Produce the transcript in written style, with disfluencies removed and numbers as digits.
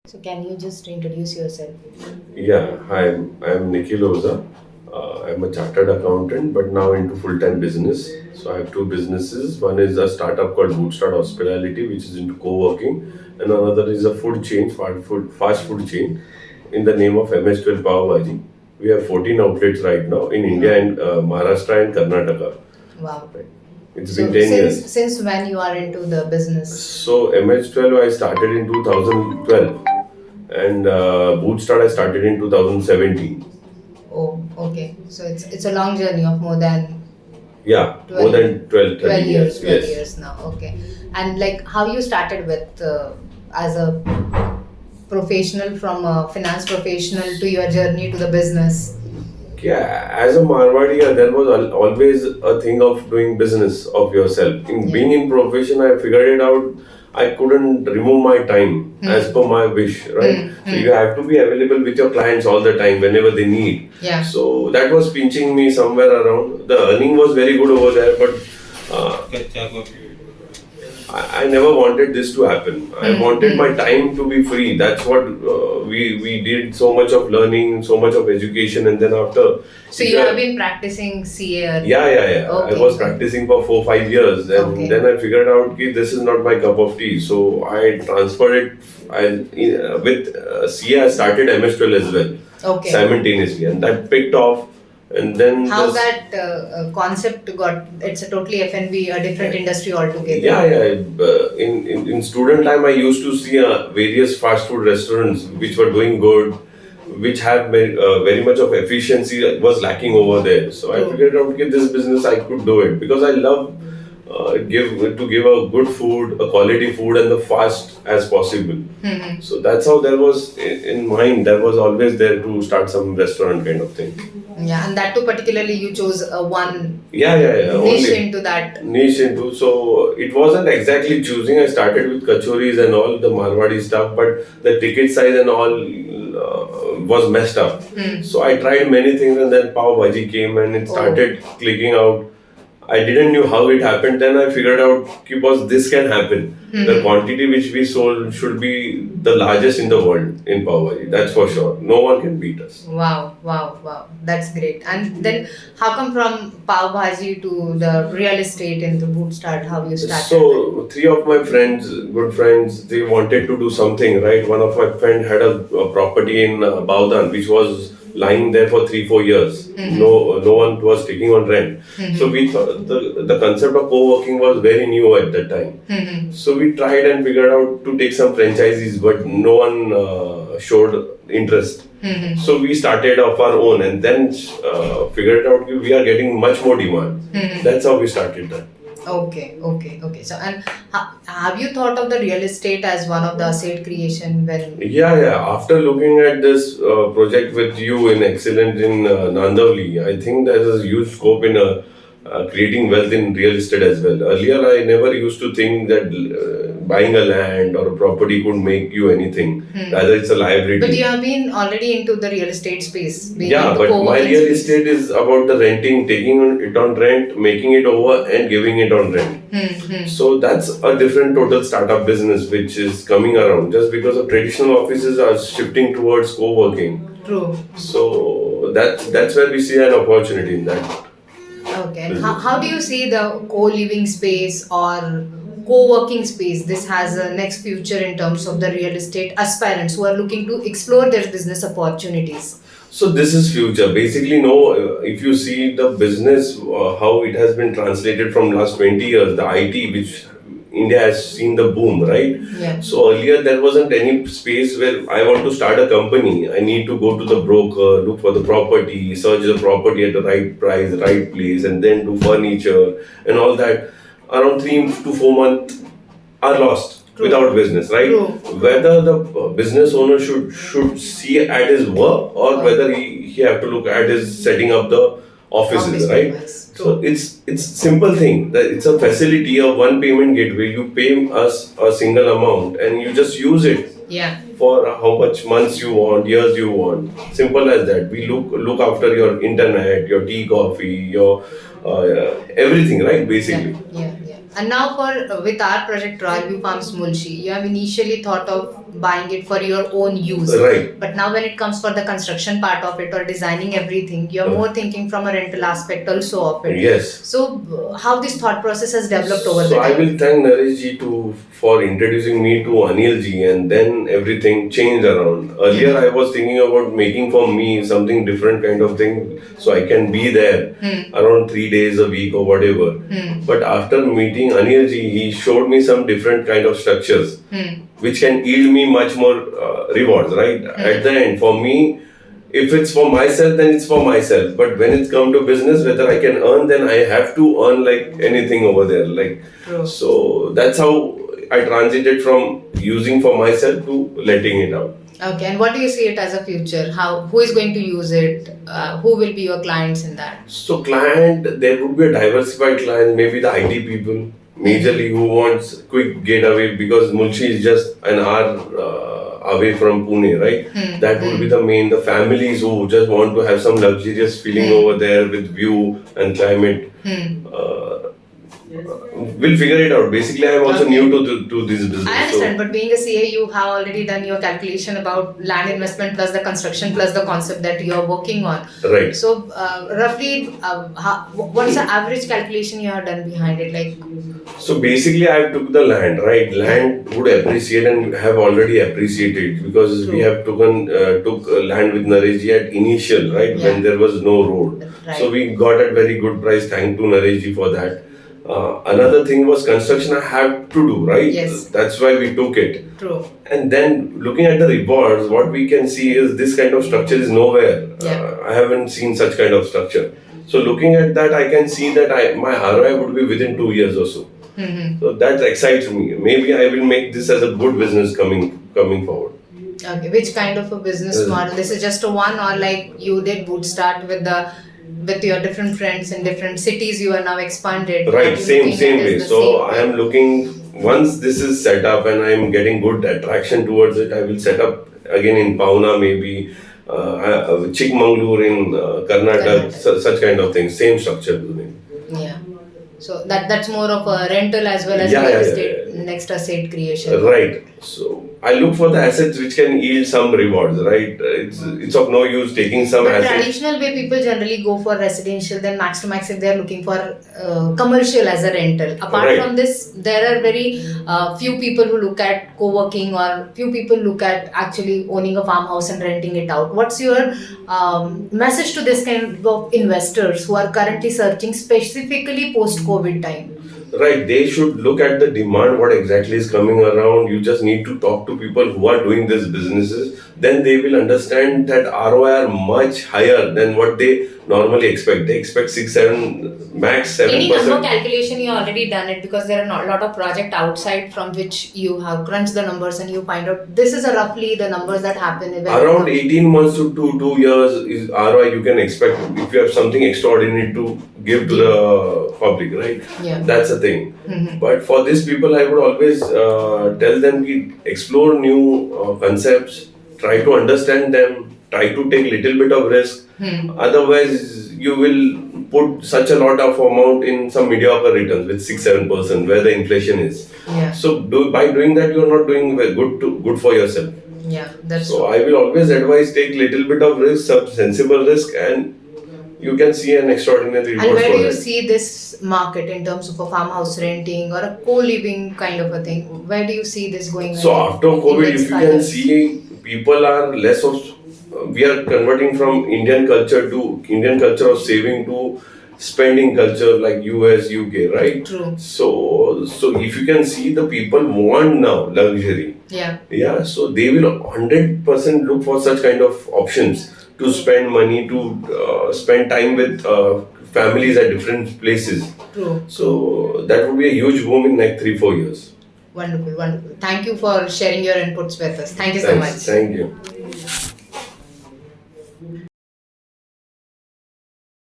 So can you just introduce yourself? Yeah, hi, I'm Nikhil Oza. I'm a chartered accountant, but now into full-time business. So I have two businesses. One is a startup called Bootstart Hospitality, which is into co-working, and another is a food chain, fast food chain, in the name of MH12 Pavbhaji. We have 14 outlets right now in India and Maharashtra and Karnataka. Wow. Right. It's So been 10 years. since when you are into the business? So MH12 I started in 2012 and Bootstart I started in 2017. Oh, okay. So it's a long journey of more than Yeah, 12, more than 12, 12 13 years, years. 12 Yes. years now. Okay. And like how you started with as a professional from a finance professional to your journey to the business. Yeah, as a Marwadi, there was always a thing of doing business of yourself. In Yeah. being in profession, I figured it out. I couldn't remove my time as per my wish, right? So you have to be available with your clients all the time whenever they need. Yeah. So that was pinching me somewhere around. The earning was very good over there, but I never wanted this to happen. I wanted my time to be free. That's what we did so much of learning, so much of education, and then after. So you have been practicing CA? Yeah. Okay. I was practicing for 4-5 years, and Okay. then I figured out that this is not my cup of tea. So I transferred it. With CA, I started MS12 as well Okay. simultaneously, and that picked off. And then How that concept got? It's a totally F&B, a different industry altogether. Yeah. In student time, I used to see various fast food restaurants which were doing good, which had very much of efficiency was lacking over there. So I figured out, okay, this business I could do it because I love give a good food, a quality food, and the fast as possible. So that's how there was in mind. There was always there to start some restaurant kind of thing. Yeah, and that too particularly you chose one Yeah. niche Only into that. niche into. So it wasn't exactly choosing. I started with kachoris and all the Marwadi stuff, but the ticket size and all was messed up. So I tried many things, and then Pav Bhaji came, and it started clicking out. I didn't know how it happened. Then I figured out because this can happen. The quantity which we sold should be the largest in the world in Pav Bhaji. That's for sure. No one can beat us. Wow. That's great. And then how come from Pav Bhaji to the real estate in the Bootstart? How you started? So three of my friends, good friends, they wanted to do something, right? One of my friend had a property in Baudan, which was lying there for 3-4 years. No one was taking on rent. So we thought the concept of co-working was very new at that time. So we tried and figured out to take some franchises, but no one showed interest. So we started off our own, and then figured out we are getting much more demand. That's how we started that. Okay. So, and have you thought of the real estate as one of the asset creation when? Yeah. After looking at this project with you in Excellent in Nandavli, I think there's a huge scope in creating wealth in real estate as well. Earlier, I never used to think that buying a land or a property could make you anything. Rather, it's a liability. But you have been already into the real estate space. Yeah, but my real estate is about the renting, taking it on rent, making it over, and giving it on rent. So that's a different total startup business which is coming around just because the traditional offices are shifting towards co-working. True. So that's where we see an opportunity in that. Okay. And how do you see the co-living space or co-working space? This has a next future in terms of the real estate aspirants who are looking to explore their business opportunities. So this is future. Basically, if you see the business, how it has been translated from last 20 years, the IT, which India has seen the boom, right? Yeah. So earlier there wasn't any space where I want to start a company. I need to go to the broker, look for the property, search the property at the right price, right place, and then do furniture and all that. Around 3 to 4 months are lost. True. Without business, right? True. Whether the business owner should see at his work or whether he have to look at his setting up the offices, right? So it's simple thing that it's a facility, a one payment gateway. You pay us a single amount and you just use it. Yeah. For how much months you want, years you want. Simple as that. We look after your internet, your tea, coffee, your everything, right? Basically. Yeah. And now with our project Royal View Farms Mulashi, you have initially thought of buying it for your own use. Right. But now when it comes for the construction part of it or designing everything, you're more thinking from a rental aspect also of it. Yes. So how this thought process has developed over the So I time? will thank Naresh ji for introducing me to Anil ji, and then everything changed around. Earlier I was thinking about making for me something different kind of thing, so I can be there around 3 days a week or whatever. But after meeting Anil ji, he showed me some different kind of structures which can yield me much more rewards, right? At the end, for me, if it's for myself, then it's for myself. But when it's come to business, whether I can earn, then I have to earn like anything over there. Like, True. so that's how I transited from using for myself to letting it out. Okay, and what do you see it as a future? Who is going to use it? Who will be your clients in that? So client, there would be a diversified client, maybe the IT people, majorly who wants quick getaway, because Mulashi is just an hour away from Pune, right? That would be the main. The families who just want to have some luxurious feeling over there with view and climate. We'll figure it out. Basically, I'm also new to this business. I understand, but being a CA, you have already done your calculation about land investment plus the construction plus the concept that you are working on. Right. So, roughly, what's the average calculation you have done behind it? Like, so basically, I took the land, right? Land would appreciate and have already appreciated, because we have took land with Naresh ji at initial, right? Yeah. When there was no road. Right. So we got at very good price. Thank to Naresh ji for that. Another thing was construction I have to do, right? Yes. That's why we took it. True. And then looking at the rewards, what we can see is this kind of structure is nowhere. Yeah. I haven't seen such kind of structure. So looking at that, I can see that my ROI would be within 2 years or so. So that excites me. Maybe I will make this as a good business coming forward. Okay, which kind of a business model? This is just a one, or like you did Bootstart with your different friends in different cities, you are now expanded. Right, same way. So same I am looking, once this is set up and I am getting good attraction towards it, I will set up again in Pune, maybe Chikmagalur in Karnataka, such kind of things. Same structure. Yeah. So that's more of a rental as well as next asset creation. Right. So I look for the assets which can yield some rewards, right? It's of no use taking some But assets. traditional way, people generally go for residential, then max to max if they are looking for commercial as a rental. Apart from this, there are very few people who look at co-working, or few people look at actually owning a farmhouse and renting it out. What's your message to this kind of investors who are currently searching specifically post-COVID time? Right, they should look at the demand, what exactly is coming around. You just need to talk to people who are doing these businesses. Then they will understand that ROI are much higher than what they normally expect. They expect 6, 7, max 7%. Any number calculation, you already done it, because there are not a lot of project outside from which you have crunched the numbers and you find out this is roughly the numbers that happen. Around 18 months to 2 years is ROI you can expect if you have something extraordinary to give to the public, right? Yeah. That's the thing. But for these people, I would always tell them to explore new concepts, try to understand them, try to take little bit of risk. Otherwise, you will put such a lot of amount in some mediocre returns with 6-7% where the inflation is. Yeah. So by doing that, you are not doing good for yourself. Yeah, that's so. I will always advise take little bit of risk, some sensible risk, and you can see an extraordinary reward. And where for do you it. see this market in terms of a farmhouse renting or a co-living kind of a thing? Where do you see this going? So after COVID, if you can see, people are less of. We are converting from Indian culture of saving to spending culture like US, UK, right? True. So if you can see, the people want now luxury. Yeah. Yeah. So they will 100% look for such kind of options to spend money, to spend time with families at different places. True. So that would be a huge boom in next 3-4 years. Wonderful, wonderful. Thank you for sharing your inputs with us. Thank you so much. Thank you.